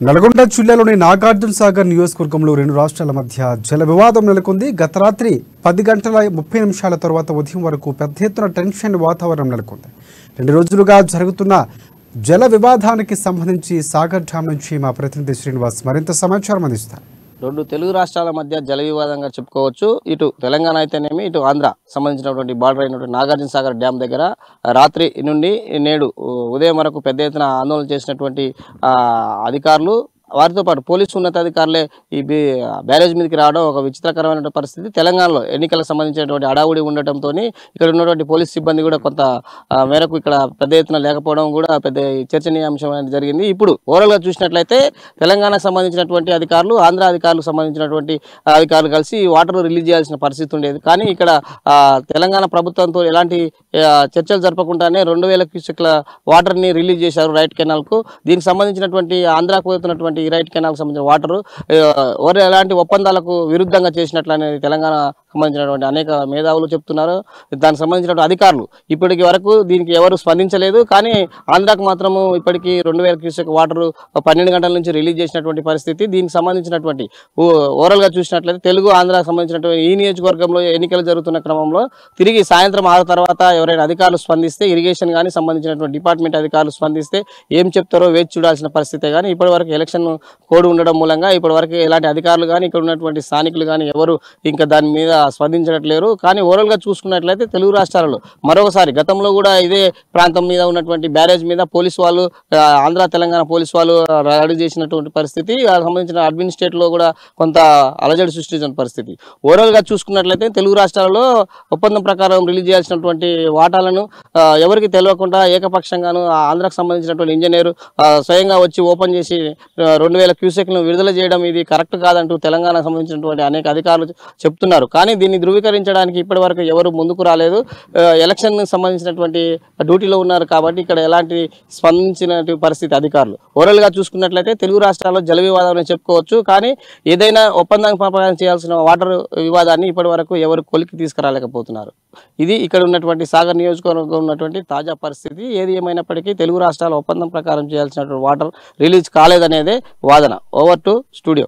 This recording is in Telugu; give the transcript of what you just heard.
నల్గొండ జిల్లాలోని నాగార్జున సాగర్ నియోజకవర్గంలో రెండు రాష్ట్రాల మధ్య జల వివాదం నెలకొంది. గత రాత్రి 10 గంటల 30 నిమిషాల తర్వాత ఉదయం వరకు పెద్ద ఎత్తున టెన్షన్ వాతావరణం నెలకొంది. 2 రోజులుగా జరుగుతున్న జల వివాదానికి సంబంధించి సాగర్ డ్యాం నుంచి మా ప్రతినిధి శ్రీనివాస్ మరింత సమాచారం అందిస్తారు. రెండు తెలుగు రాష్ట్రాల మధ్య జల వివాదంగా చెప్పుకోవచ్చు. ఇటు తెలంగాణ అయితేనేమి, ఇటు ఆంధ్ర సంబంధించినటువంటి బార్డర్ అయినటువంటి నాగార్జున సాగర్ డ్యామ్ దగ్గర రాత్రి నుండి నేడు ఉదయం వరకు పెద్ద ఎత్తున ఆందోళన చేసినటువంటి అధికారులు, వారితో పాటు పోలీసు ఉన్నతాధికారులే ఈ బ్యారేజ్ మీదకి రావడం ఒక విచిత్రకరమైన పరిస్థితి. తెలంగాణలో ఎన్నికలకు సంబంధించినటువంటి అడావుడి ఉండటంతో ఇక్కడ ఉన్నటువంటి పోలీస్ సిబ్బంది కూడా కొంత మేరకు ఇక్కడ పెద్ద ఎత్తున లేకపోవడం కూడా పెద్ద చర్చనీయాంశం అనేది జరిగింది. ఇప్పుడు ఓవరాల్గా చూసినట్లయితే తెలంగాణకు సంబంధించినటువంటి అధికారులు, ఆంధ్ర అధికారులకు సంబంధించినటువంటి అధికారులు కలిసి వాటర్ రిలీజ్ చేయాల్సిన పరిస్థితి ఉండేది. కానీ ఇక్కడ తెలంగాణ ప్రభుత్వంతో ఎలాంటి చర్చలు జరపకుండానే 2000 క్యూసెక్ల వాటర్ని రిలీజ్ చేశారు రైట్ కెనాల్కు. దీనికి సంబంధించినటువంటి ఆంధ్రాకు పోతున్నటువంటి ఈ రైట్ కెనాల్కి సంబంధించిన వాటరు ఎలాంటి ఒప్పందాలకు విరుద్ధంగా చేసినట్లు అనేది తెలంగాణ సంబంధించినటువంటి అనేక మేధావులు చెప్తున్నారు. దానికి సంబంధించినటువంటి అధికారులు ఇప్పటికి వరకు దీనికి ఎవరు స్పందించలేదు. కానీ ఆంధ్రాకు మాత్రము ఇప్పటికీ 2000 క్యూసెక్ వాటరు 12 గంటల నుంచి రిలీజ్ చేసినటువంటి పరిస్థితి. దీనికి సంబంధించినటువంటి ఓవరాల్గా చూసినట్లయితే తెలుగు ఆంధ్రాకు సంబంధించినటువంటి ఈ నియోజకవర్గంలో ఎన్నికలు జరుగుతున్న క్రమంలో తిరిగి సాయంత్రం 6 తర్వాత ఎవరైనా అధికారులు స్పందిస్తే, ఇరిగేషన్ కానీ సంబంధించినటువంటి డిపార్ట్మెంట్ అధికారులు స్పందిస్తే ఏం చెప్తారో వేచి చూడాల్సిన పరిస్థితి. కానీ ఇప్పటి వరకు ఎలక్షన్ కోడ్ ఉండడం మూలంగా ఇప్పటి వరకు ఎలాంటి అధికారులు కానీ ఇక్కడ ఉన్నటువంటి స్థానికులు కానీ ఎవరు ఇంకా దాని మీద స్పందించట్లేరు. కానీ ఓవరాల్గా చూసుకున్నట్లయితే తెలుగు రాష్ట్రాలలో మరొకసారి గతంలో కూడా ఇదే ప్రాంతం మీద ఉన్నటువంటి బ్యారేజ్ మీద పోలీసు వాళ్ళు, ఆంధ్ర తెలంగాణ పోలీసు వాళ్ళు రెడీ చేసినటువంటి పరిస్థితి, సంబంధించిన అడ్మినిస్ట్రేట్లో కూడా కొంత అలజడి సృష్టించిన పరిస్థితి. ఓవరాల్గా చూసుకున్నట్లయితే తెలుగు రాష్ట్రాలలో ఒప్పందం ప్రకారం రిలీజ్ చేయాల్సినటువంటి వాటాలను ఎవరికి తెలియకుండా ఏకపక్షంగాను ఆంధ్రాకు సంబంధించినటువంటి ఇంజనీరు స్వయంగా వచ్చి ఓపెన్ చేసి 2000 క్యూసెక్లను విడుదల చేయడం ఇది కరెక్ట్ కాదంటూ తెలంగాణకు సంబంధించినటువంటి అనేక అధికారులు చెప్తున్నారు. కానీ దీన్ని ధృవీకరించడానికి ఇప్పటి వరకు ఎవరు ముందుకు రాలేదు. ఎలక్షన్ సంబంధించినటువంటి డ్యూటీలో ఉన్నారు కాబట్టి ఇక్కడ ఎలాంటి స్పందించినటువంటి పరిస్థితి అధికారులు. ఓవరాల్గా చూసుకున్నట్లయితే తెలుగు రాష్ట్రాల్లో జల వివాదం చెప్పుకోవచ్చు. కానీ ఏదైనా ఒప్పందం ప్రకారం చేయాల్సిన వాటర్ వివాదాన్ని ఇప్పటి వరకు ఎవరు కొలికి తీసుకురాలేకపోతున్నారు. ఇది ఇక్కడ ఉన్నటువంటి సాగర్ నియోజకవర్గంలో ఉన్నటువంటి తాజా పరిస్థితి. ఏది ఏమైనప్పటికీ తెలుగు రాష్ట్రాల ఒప్పందం ప్రకారం చేయాల్సినటువంటి వాటర్ రిలీజ్ కాలేదనేదే వాదన. Over to studio.